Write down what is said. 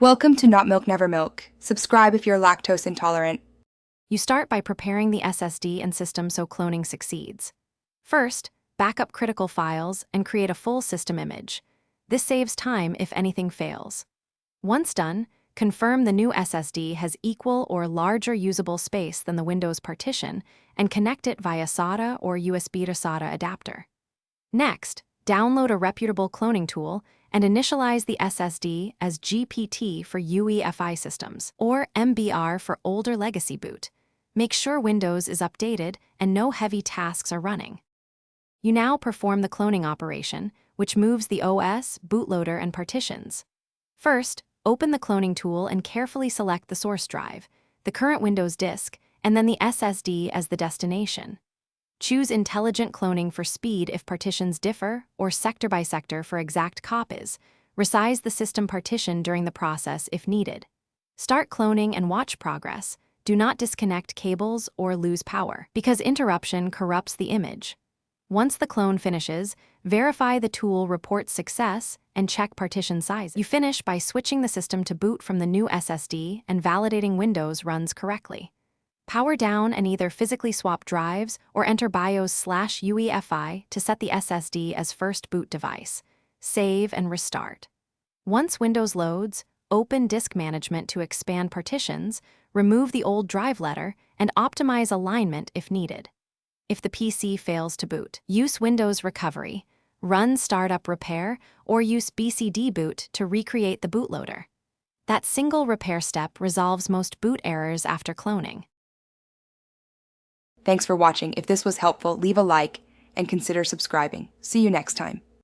Welcome to Not Milk Never Milk. Subscribe if you're lactose intolerant. You start by preparing the SSD and system so cloning succeeds. First, back up critical files and create a full system image. This saves time if anything fails. Once done, confirm the new SSD has equal or larger usable space than the Windows partition and connect it via SATA or USB to SATA adapter. Next, download a reputable cloning tool and initialize the SSD as GPT for UEFI systems, or MBR for older legacy boot. Make sure Windows is updated and no heavy tasks are running. You now perform the cloning operation, which moves the OS, bootloader, and partitions. First, open the cloning tool and carefully select the source drive, the current Windows disk, and then the SSD as the destination. Choose intelligent cloning for speed if partitions differ, or sector by sector for exact copies. Resize the system partition during the process if needed. Start cloning and watch progress. Do not disconnect cables or lose power, because interruption corrupts the image. Once the clone finishes, verify the tool reports success and check partition sizes. You finish by switching the system to boot from the new SSD and validating Windows runs correctly. Power down and either physically swap drives or enter BIOS/UEFI to set the SSD as first boot device. Save and restart. Once Windows loads, open Disk Management to expand partitions, remove the old drive letter, and optimize alignment if needed. If the PC fails to boot, use Windows Recovery, run Startup Repair, or use BCD Boot to recreate the bootloader. That single repair step resolves most boot errors after cloning. Thanks for watching. If this was helpful, leave a like and consider subscribing. See you next time.